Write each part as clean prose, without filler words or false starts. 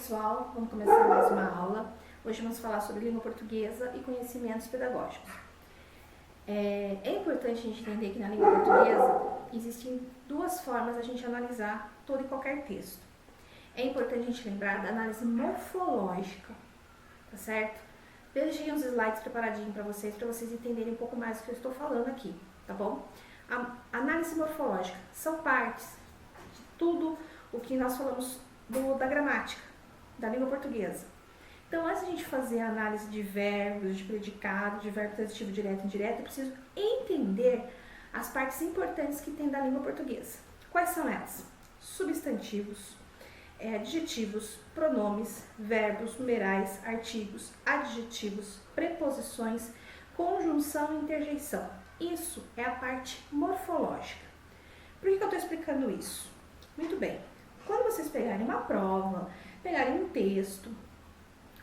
pessoal, vamos começar mais uma aula. Hoje vamos falar sobre língua portuguesa e conhecimentos pedagógicos. É importante a gente entender que na língua portuguesa existem duas formas de a gente analisar todo e qualquer texto. É importante a gente lembrar da análise morfológica, tá certo? Deixei uns slides preparadinhos para vocês entenderem um pouco mais do que eu estou falando aqui, tá bom? A análise morfológica são partes de tudo o que nós falamos da gramática, da língua portuguesa. Então, antes de a gente fazer a análise de verbos, de predicados, de verbo transitivo direto e indireto, eu preciso entender as partes importantes que tem da língua portuguesa. Quais são elas? Substantivos, adjetivos, pronomes, verbos, numerais, artigos, adjetivos, preposições, conjunção e interjeição. Isso é a parte morfológica. Por que eu estou explicando isso? Muito bem. Quando vocês pegarem uma prova, pegarem um texto,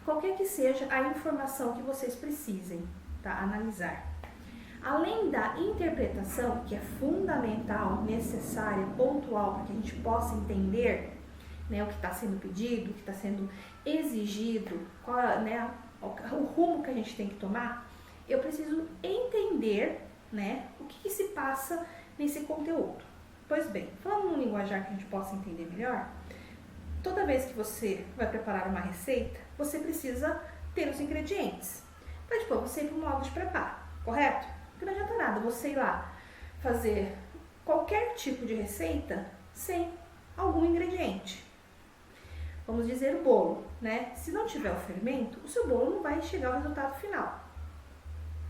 qualquer que seja a informação que vocês precisem, tá, analisar. Além da interpretação, que é fundamental, necessária, pontual, para que a gente possa entender, né, o que está sendo pedido, o que está sendo exigido, qual, né, o rumo que a gente tem que tomar, eu preciso entender, né, o que se passa nesse conteúdo. Pois bem, falando num linguajar que a gente possa entender melhor, toda vez que você vai preparar uma receita, você precisa ter os ingredientes. Para depois você ir para o modo de preparo, correto? Porque não adianta nada você ir lá fazer qualquer tipo de receita sem algum ingrediente. Vamos dizer o bolo, né? Se não tiver o fermento, o seu bolo não vai chegar ao resultado final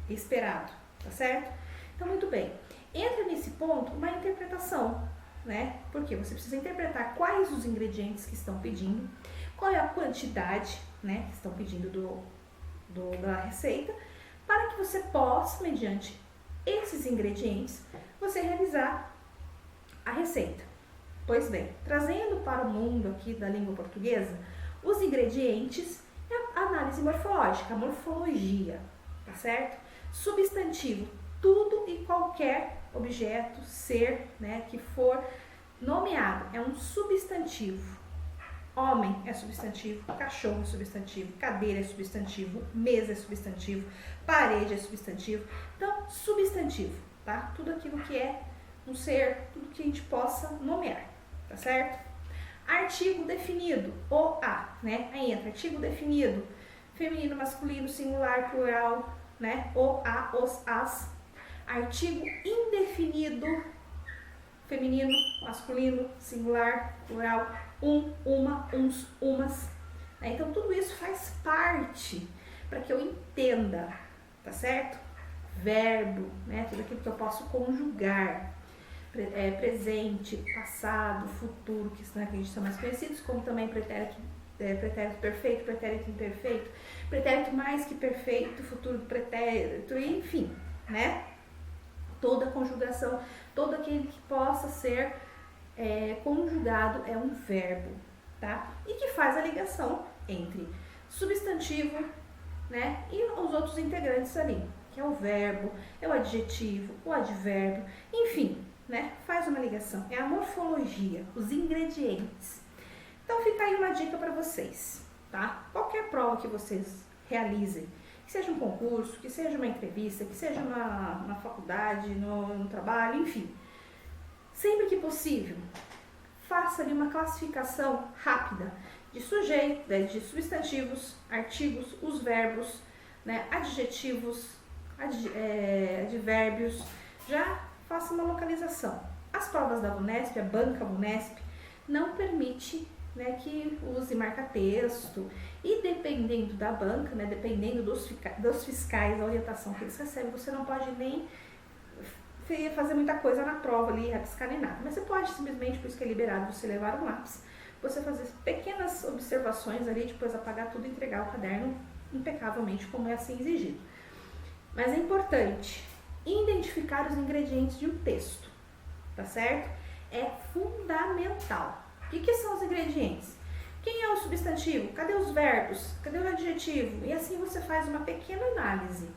esperado, tá certo? Então, muito bem. Entra nesse ponto uma interpretação, né? Porque você precisa interpretar quais os ingredientes que estão pedindo, qual é a quantidade, né, que estão pedindo da receita, para que você possa, mediante esses ingredientes, você realizar a receita. Pois bem, trazendo para o mundo aqui da língua portuguesa, os ingredientes é a análise morfológica, a morfologia, tá certo? Substantivo, tudo e qualquer objeto, ser, né, que for nomeado, é um substantivo. Homem é substantivo, cachorro é substantivo, cadeira é substantivo, mesa é substantivo, parede é substantivo. Então, substantivo, tá? Tudo aquilo que é um ser, tudo que a gente possa nomear, tá certo? Artigo definido, o a, né? Aí entra artigo definido, feminino, masculino, singular, plural, né? O, a, os, as. Artigo indefinido, feminino, masculino, singular, plural, um, uma, uns, umas. Né? Então, tudo isso faz parte para que eu entenda, tá certo? Verbo, né? Tudo aquilo que eu posso conjugar. Presente, passado, futuro, que a gente são mais conhecidos, como também pretérito perfeito, pretérito imperfeito, pretérito mais que perfeito, futuro do pretérito, enfim, né? Toda conjugação, todo aquele que possa ser conjugado é um verbo, tá? E que faz a ligação entre substantivo, né, e os outros integrantes ali, que é o verbo, é o adjetivo, o advérbio, enfim, né, faz uma ligação. É a morfologia, os ingredientes. Então fica aí uma dica para vocês, tá? Qualquer prova que vocês realizem, que seja um concurso, que seja uma entrevista, que seja na faculdade, no trabalho, enfim. Sempre que possível, faça ali uma classificação rápida de sujeito, de substantivos, artigos, os verbos, né, adjetivos, advérbios. Já faça uma localização. As provas da Unesp, a banca Unesp, não permite, né, que use marca-texto, e dependendo da banca, né, dependendo dos fiscais, da orientação que eles recebem, você não pode nem fazer muita coisa na prova ali, rabiscar nem nada, mas você pode simplesmente, por isso que é liberado você levar um lápis, você fazer pequenas observações ali, depois apagar tudo e entregar o caderno impecavelmente, como é assim exigido. Mas é importante identificar os ingredientes de um texto, tá certo? É fundamental. O que são os ingredientes? Quem é o substantivo? Cadê os verbos? Cadê o adjetivo? E assim você faz uma pequena análise.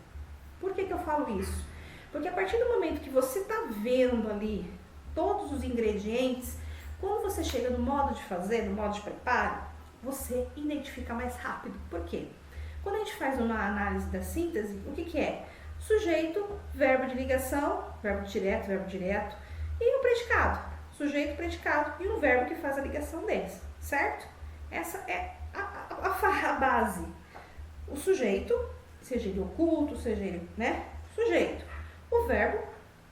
Por que eu falo isso? Porque a partir do momento que você está vendo ali todos os ingredientes, quando você chega no modo de fazer, no modo de preparo, você identifica mais rápido. Por quê? Quando a gente faz uma análise da síntese, o que é? Sujeito, verbo de ligação, verbo direto, e o predicado. Sujeito, predicado e um verbo que faz a ligação deles, certo? Essa é a base. O sujeito, seja ele oculto, seja ele, sujeito. O verbo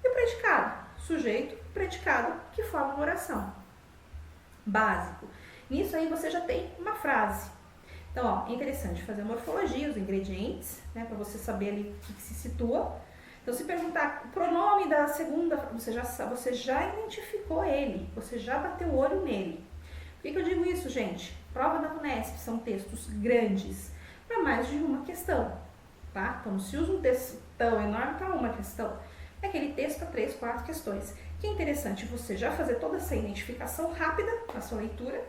e o predicado. Sujeito, predicado, que formam uma oração. Básico. Nisso aí você já tem uma frase. Então, é interessante fazer a morfologia, os ingredientes, para você saber ali o que se situa. Então, se perguntar o pronome da segunda, você já identificou ele, você já bateu o olho nele. Por que eu digo isso, gente? Prova da Unesp são textos grandes, para mais de uma questão, tá? Então, se usa um texto tão enorme para uma questão, é aquele texto para 3, 4 questões. Que é interessante você já fazer toda essa identificação rápida na sua leitura,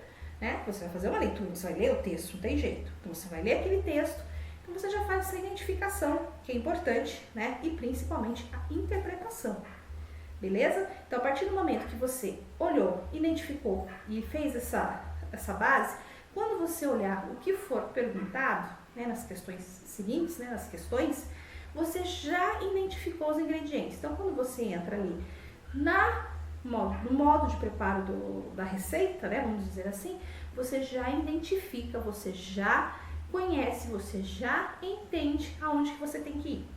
Você vai fazer uma leitura, você vai ler o texto, não tem jeito. Então, você vai ler aquele texto, então você já faz essa identificação, que é importante, E principalmente a interpretação. Beleza? Então, a partir do momento que você olhou, identificou e fez essa base, quando você olhar o que for perguntado, nas questões seguintes, nas questões, você já identificou os ingredientes. Então, quando você entra ali no modo de preparo da receita, vamos dizer assim, você já identifica, você já conhece, você já entende aonde que você tem que ir.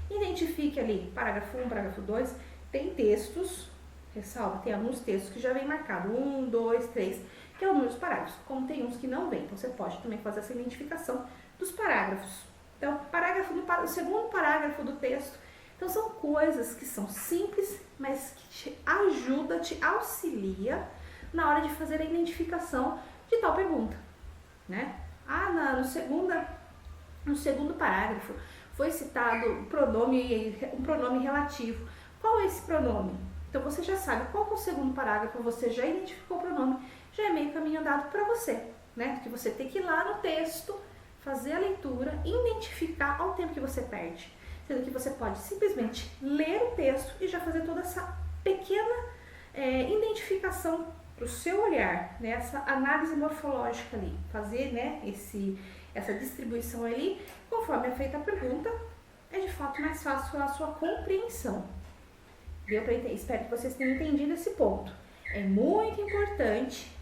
Identifique ali parágrafo 1, parágrafo 2, tem textos, ressalva, tem alguns textos que já vem marcado, 1, 2, 3, que é o número dos parágrafos, como tem uns que não vem, então você pode também fazer essa identificação dos parágrafos. Então, o segundo parágrafo do texto. Então, são coisas que são simples, mas que te ajuda, te auxilia na hora de fazer a identificação de tal pergunta, no segundo parágrafo foi citado um pronome relativo. Qual é esse pronome? Então, você já sabe qual é o segundo parágrafo, você já identificou o pronome, já é meio caminho andado para você, Porque você tem que ir lá no texto, fazer a leitura, identificar ao tempo que você perde. Sendo que você pode simplesmente ler o texto e já fazer toda essa pequena identificação para o seu olhar, essa análise morfológica ali, fazer essa distribuição ali, conforme é feita a pergunta, é de fato mais fácil a sua compreensão. Deu para entender? Espero que vocês tenham entendido esse ponto. É muito importante,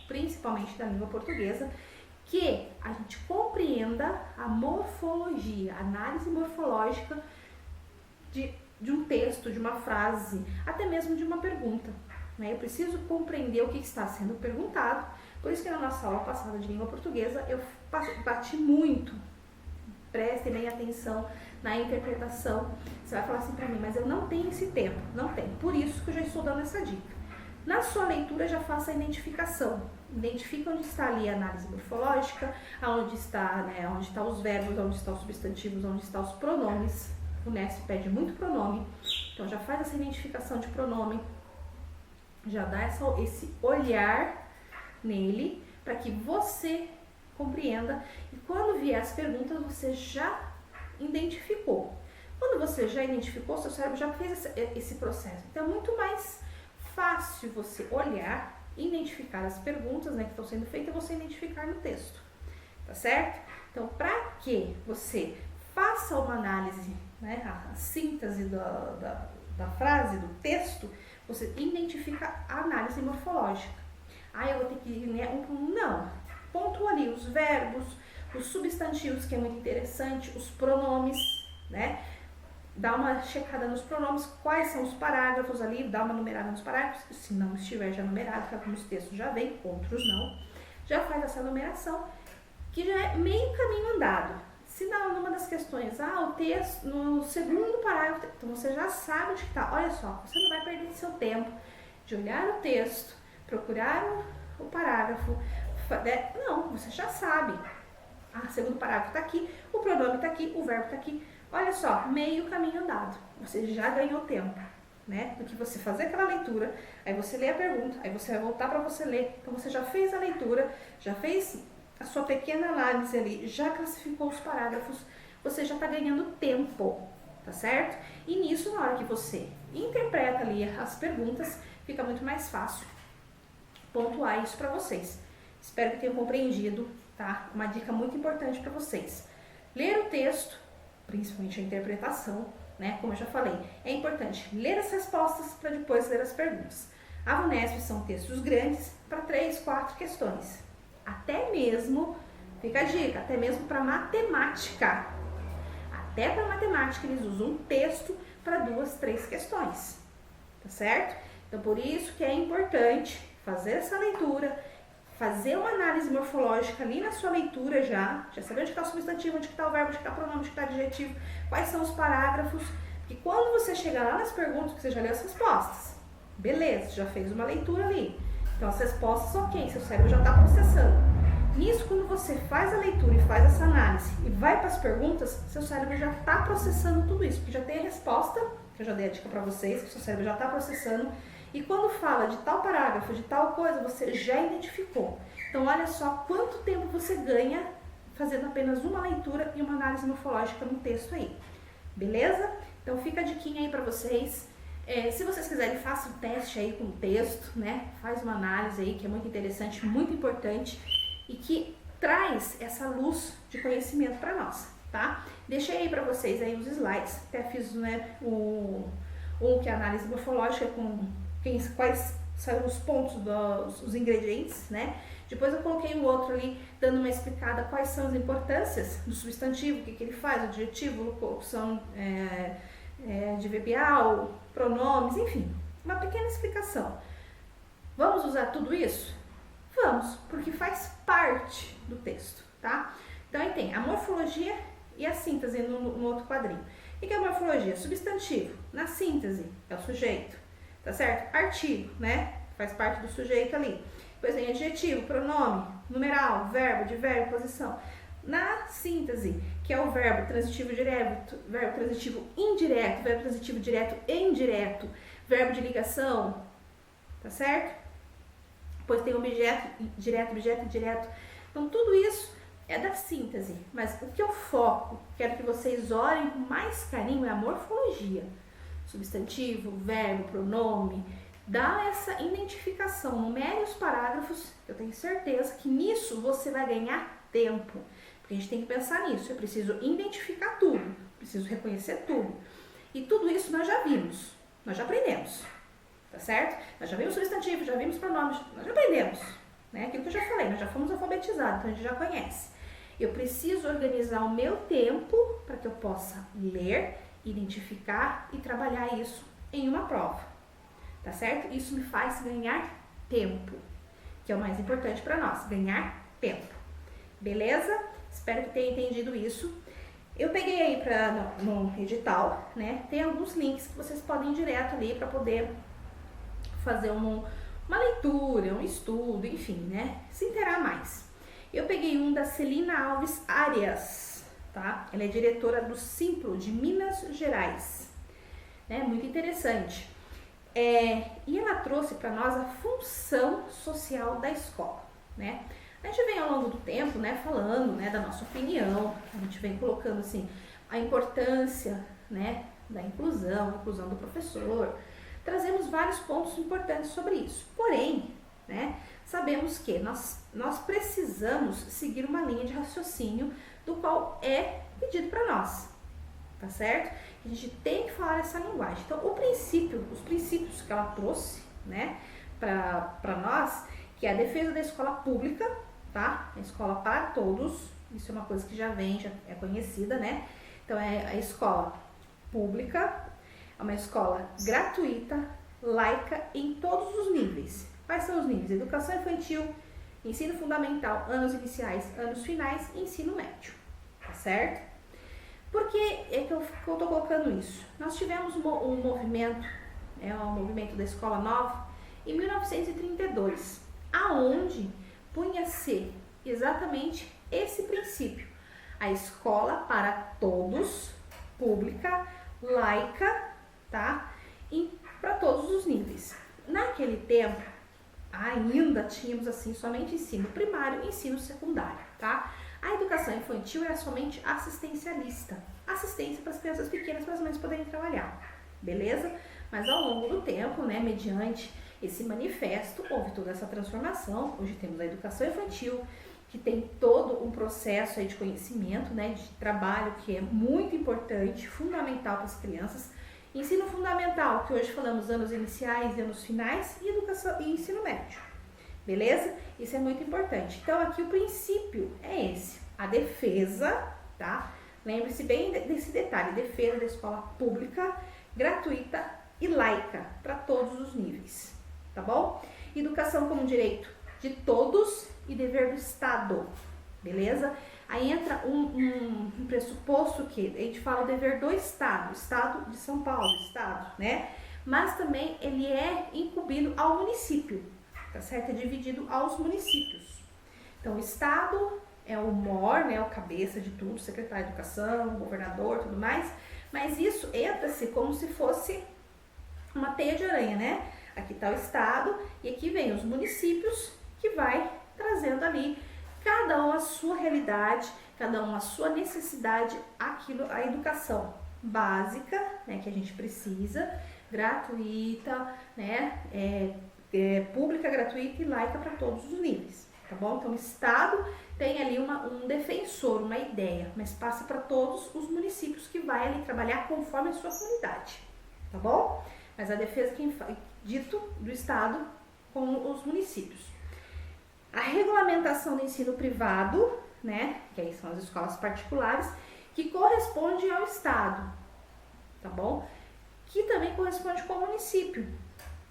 principalmente da língua portuguesa, que a gente compreenda a morfologia, a análise morfológica de um texto, de uma frase, até mesmo de uma pergunta. Eu preciso compreender o que está sendo perguntado, por isso que na nossa aula passada de língua portuguesa eu bati muito. Prestem bem atenção na interpretação. Você vai falar assim para mim, mas eu não tenho esse tempo. Não tem, por isso que eu já estou dando essa dica. Na sua leitura já faça a identificação. Identifica onde está ali a análise morfológica, onde está os verbos, onde estão os substantivos, onde estão os pronomes. O Unesp pede muito pronome, então já faz essa identificação de pronome, já dá esse olhar nele, para que você compreenda, e quando vier as perguntas, você já identificou. Quando você já identificou, seu cérebro já fez esse processo. Então é muito mais fácil você olhar, identificar as perguntas que estão sendo feitas e você identificar no texto, tá certo? Então, para que você faça uma análise, a síntese da frase, do texto, você identifica a análise morfológica. Eu vou ter que ir, não, pontua ali os verbos, os substantivos, que é muito interessante, os pronomes, Dá uma checada nos pronomes, quais são os parágrafos ali, dá uma numerada nos parágrafos, se não estiver já numerado, que alguns textos já vem, outros não, já faz essa numeração, que já é meio caminho andado. Se dá numa das questões, o texto, no segundo parágrafo, então você já sabe onde está. Olha só, você não vai perder seu tempo de olhar o texto, procurar o parágrafo, não, você já sabe. Segundo parágrafo está aqui, o pronome está aqui, o verbo está aqui. Olha só, meio caminho andado, você já ganhou tempo, do que você fazer aquela leitura, aí você lê a pergunta, aí você vai voltar para você ler, então você já fez a leitura, já fez a sua pequena análise ali, já classificou os parágrafos, você já está ganhando tempo, tá certo? E nisso, na hora que você interpreta ali as perguntas, fica muito mais fácil pontuar isso para vocês. Espero que tenham compreendido, tá? Uma dica muito importante para vocês. Ler o texto, principalmente a interpretação, né? Como eu já falei, é importante ler as respostas para depois ler as perguntas. A VUNESP são textos grandes para 3, 4 questões. Até mesmo, fica a dica, até mesmo para matemática. Até para matemática eles usam um texto para 2, 3 questões, tá certo? Então por isso que é importante fazer essa leitura, fazer uma análise morfológica ali na sua leitura já saber onde está o substantivo, onde está o verbo, onde está o pronome, onde está o adjetivo, quais são os parágrafos, e quando você chegar lá nas perguntas, você já leu as respostas, beleza, já fez uma leitura ali, então as respostas ok, seu cérebro já está processando. Nisso, quando você faz a leitura e faz essa análise e vai para as perguntas, seu cérebro já está processando tudo isso, porque já tem a resposta, que eu já dei a dica para vocês, que seu cérebro já está processando, e quando fala de tal parágrafo, de tal coisa, você já identificou. Então, olha só quanto tempo você ganha fazendo apenas uma leitura e uma análise morfológica no texto aí. Beleza? Então, fica a diquinha aí para vocês. Se vocês quiserem, faça um teste aí com o texto, né? Faz uma análise aí que é muito interessante, muito importante e que traz essa luz de conhecimento para nós, tá? Deixei aí para vocês aí os slides. Até fiz, né, que é a análise morfológica com quais são os pontos, os ingredientes, né? Depois eu coloquei o outro ali, dando uma explicada quais são as importâncias do substantivo, o que ele faz, o adjetivo, locução adverbial, pronomes, enfim, uma pequena explicação. Vamos usar tudo isso? Vamos, porque faz parte do texto, tá? Então aí tem a morfologia e a síntese no outro quadrinho. O que é a morfologia? Substantivo, na síntese, é o sujeito. Tá certo? Artigo, né? Faz parte do sujeito ali. Depois tem adjetivo, pronome, numeral, verbo, advérbio, posição. Na síntese, que é o verbo transitivo direto, verbo transitivo indireto, verbo transitivo direto e indireto, verbo de ligação, tá certo? Depois tem objeto direto, objeto indireto. Então, tudo isso é da síntese. Mas o que eu foco, quero que vocês olhem com mais carinho, é a morfologia. Substantivo, verbo, pronome, dá essa identificação, numere os parágrafos, eu tenho certeza que nisso você vai ganhar tempo, porque a gente tem que pensar nisso, eu preciso identificar tudo, preciso reconhecer tudo, e tudo isso nós já vimos, nós já aprendemos, tá certo? Nós já vimos substantivo, já vimos pronomes, nós já aprendemos, né? Aquilo que eu já falei, nós já fomos alfabetizados, então a gente já conhece. Eu preciso organizar o meu tempo para que eu possa ler, identificar e trabalhar isso em uma prova, tá certo? Isso me faz ganhar tempo, que é o mais importante para nós, ganhar tempo, beleza? Espero que tenha entendido isso. Eu peguei aí no edital, né? Tem alguns links que vocês podem ir direto ali para poder fazer uma leitura, um estudo, enfim, né? Se inteirar mais. Eu peguei um da Celina Alves Arias, tá? Ela é diretora do Simplo de Minas Gerais, né? Muito interessante. E ela trouxe para nós a função social da escola, né? A gente vem ao longo do tempo, né, falando, né, da nossa opinião, a gente vem colocando assim a importância, né, da inclusão, a inclusão do professor. Trazemos vários pontos importantes sobre isso. Porém, né, sabemos que nós precisamos seguir uma linha de raciocínio do qual é pedido para nós, tá certo? A gente tem que falar essa linguagem. Então, os princípios que ela trouxe, né, para nós, que é a defesa da escola pública, tá? A escola para todos, isso é uma coisa que já é conhecida, né? Então, é a escola pública, é uma escola gratuita, laica, em todos os níveis. Quais são os níveis? Educação infantil, ensino fundamental, anos iniciais, anos finais e ensino médio, tá certo? Por que é que eu estou colocando isso? Nós tivemos um movimento, o movimento da Escola Nova, em 1932, aonde punha-se exatamente esse princípio. A escola para todos, pública, laica, tá? E para todos os níveis. Naquele tempo, ainda tínhamos assim somente ensino primário e ensino secundário, tá? A educação infantil era somente assistencialista, assistência para as crianças pequenas para as mães poderem trabalhar, beleza? Mas ao longo do tempo, né, mediante esse manifesto, houve toda essa transformação. Hoje temos a educação infantil, que tem todo um processo aí de conhecimento, né, de trabalho, que é muito importante, fundamental para as crianças. Ensino fundamental, que hoje falamos anos iniciais e anos finais, e educação e ensino médio. Beleza? Isso é muito importante. Então, aqui o princípio é esse, a defesa, tá? Lembre-se bem desse detalhe, defesa da escola pública, gratuita e laica, para todos os níveis, tá bom? Educação como direito de todos e dever do Estado, beleza? Aí entra um pressuposto que a gente fala o dever do Estado de São Paulo, Estado, né? Mas também ele é incumbido ao município, tá certo? É dividido aos municípios. Então, o Estado é o maior, né? O cabeça de tudo, secretário de Educação, governador, tudo mais. Mas isso entra-se como se fosse uma teia de aranha, né? Aqui está o Estado e aqui vem os municípios que vai trazendo ali cada um a sua realidade, cada um a sua necessidade, aquilo, a educação básica, né, que a gente precisa, gratuita, né, pública, gratuita e laica para todos os níveis, tá bom? Então o Estado tem ali um defensor, uma ideia, mas passa para todos os municípios que vai ali trabalhar conforme a sua comunidade, tá bom? Mas a defesa dito do Estado com os municípios. A regulamentação do ensino privado, né, que aí são as escolas particulares, que corresponde ao Estado, tá bom? Que também corresponde com o município.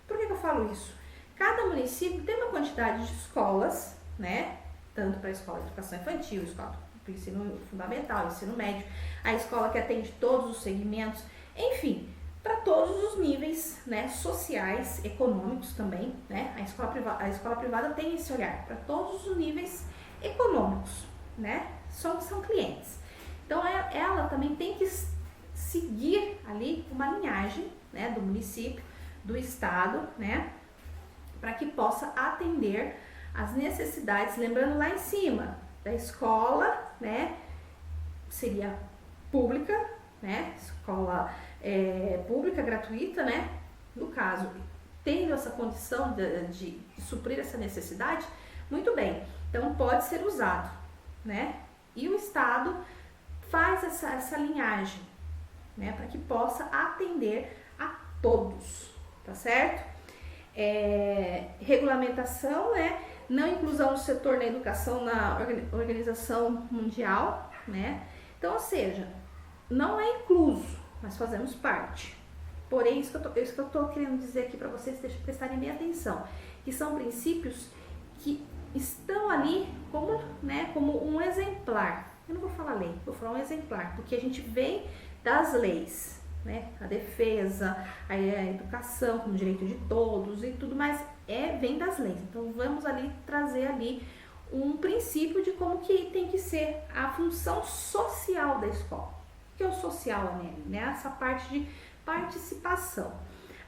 Por que eu falo isso? Cada município tem uma quantidade de escolas, né, tanto para a escola de educação infantil, escola para o ensino fundamental, ensino médio, a escola que atende todos os segmentos, enfim, para todos os níveis, né, sociais, econômicos também, né? A escola privada tem esse olhar para todos os níveis econômicos, né? São clientes. Então ela também tem que seguir ali uma linhagem, né, do município, do estado, né, para que possa atender as necessidades, lembrando lá em cima da escola, né, seria pública, né, escola pública, gratuita, né? No caso, tendo essa condição de suprir essa necessidade, muito bem, então pode ser usado, né? E o Estado faz essa linhagem, né? Para que possa atender a todos, tá certo? Regulamentação, né? Não inclusão do setor na educação na Organização Mundial, né? Então, ou seja, não é incluso, mas fazemos parte. Porém, isso que eu estou querendo dizer aqui para vocês prestarem bem atenção, que são princípios que estão ali como, né, como um exemplar. Eu não vou falar lei, vou falar um exemplar, porque a gente vem das leis, né? A defesa, a educação como direito de todos e tudo mais vem das leis. Então, vamos ali trazer ali um princípio de como que tem que ser a função social da escola. Que é o social, né? Essa parte de participação.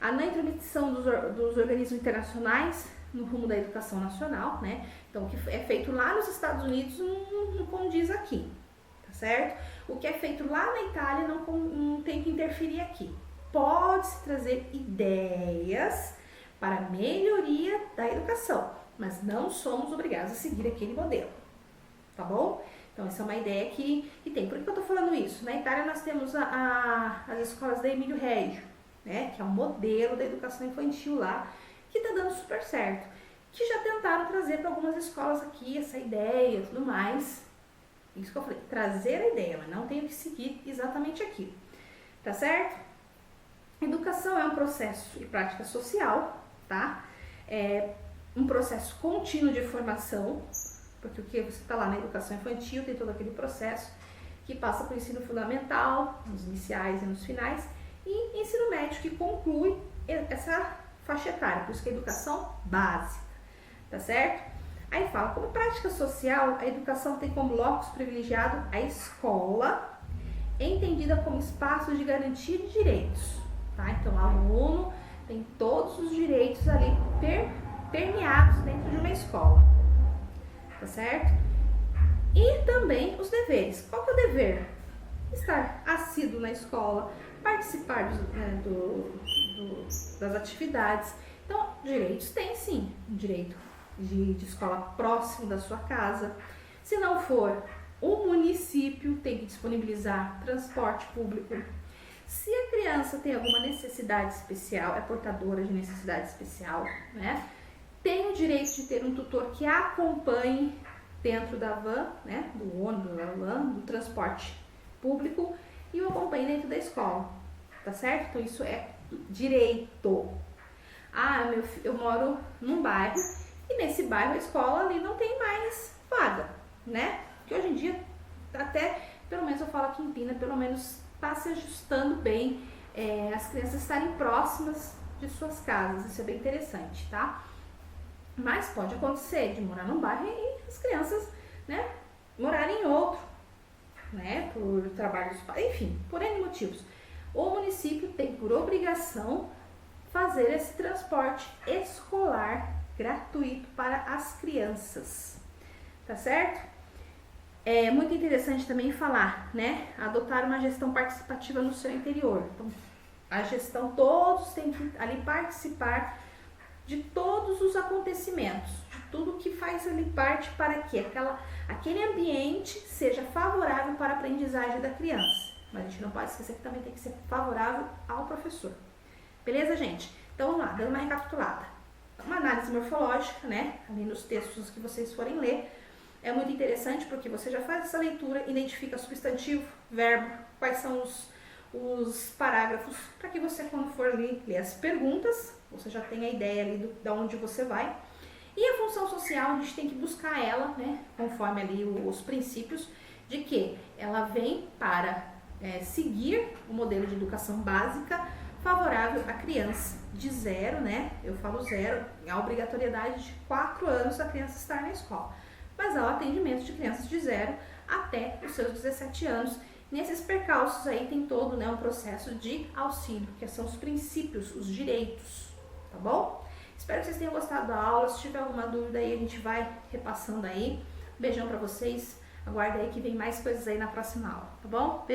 A não intromissão dos organismos internacionais no rumo da educação nacional, né? Então, o que é feito lá nos Estados Unidos não condiz aqui, tá certo? O que é feito lá na Itália não tem que interferir aqui. Pode-se trazer ideias para melhoria da educação, mas não somos obrigados a seguir aquele modelo, tá bom? Então, essa é uma ideia que tem. Por que eu estou falando isso? Na Itália, nós temos as escolas da Emílio Reggio, né? Que é um modelo da educação infantil lá, que está dando super certo. Que já tentaram trazer para algumas escolas aqui essa ideia e tudo mais. Isso que eu falei, trazer a ideia, mas não tenho que seguir exatamente aquilo. Tá certo? Educação é um processo e prática social, tá? É um processo contínuo de formação, porque o que você está lá na educação infantil tem todo aquele processo que passa para o ensino fundamental, nos iniciais e nos finais, e ensino médio que conclui essa faixa etária, por isso que é educação básica, tá certo? Aí fala, como prática social, a educação tem como locus privilegiado a escola, entendida como espaço de garantia de direitos, tá? Então, o aluno tem todos os direitos ali permeados dentro de uma escola. Tá certo? E também os deveres. Qual que é o dever? Estar assíduo na escola, participar das atividades, Então, direitos tem sim, o direito de escola próximo da sua casa. Se não for, o município tem que disponibilizar transporte público. Se a criança tem alguma necessidade especial, é portadora de necessidade especial, né? Tem o direito de ter um tutor que a acompanhe dentro da van, né? Do ônibus, da van, do transporte público e o acompanhe dentro da escola, tá certo? Então isso é direito. Ah, eu moro num bairro e nesse bairro a escola ali não tem mais vaga, né? Porque hoje em dia, até, pelo menos eu falo aqui em Pina, pelo menos está se ajustando bem as crianças estarem próximas de suas casas. Isso é bem interessante, tá? Mas pode acontecer de morar num bairro e as crianças, né, morarem em outro, né, por trabalho dos pais, enfim, por N motivos. O município tem por obrigação fazer esse transporte escolar gratuito para as crianças, tá certo? É muito interessante também falar, né, adotar uma gestão participativa no seu interior. Então, a gestão, todos têm que ali participar de todos os acontecimentos, de tudo que faz ali parte para que aquele ambiente seja favorável para a aprendizagem da criança. Mas a gente não pode esquecer que também tem que ser favorável ao professor. Beleza, gente? Então vamos lá, dando uma recapitulada. Uma análise morfológica, né? Ali nos textos que vocês forem ler, é muito interessante porque você já faz essa leitura, identifica substantivo, verbo, quais são os parágrafos, para que você, quando for ler as perguntas, você já tenha a ideia ali de onde você vai. E a função social, a gente tem que buscar ela, né, conforme ali os princípios, de que ela vem para seguir o modelo de educação básica favorável à criança de 0, né, eu falo 0, a obrigatoriedade de 4 anos a criança estar na escola, mas ao atendimento de crianças de 0 até os seus 17 anos. Nesses percalços aí tem todo, né, um processo de auxílio, que são os princípios, os direitos, tá bom? Espero que vocês tenham gostado da aula. Se tiver alguma dúvida aí, a gente vai repassando aí. Beijão pra vocês. Aguarda aí que vem mais coisas aí na próxima aula, tá bom? Beijo.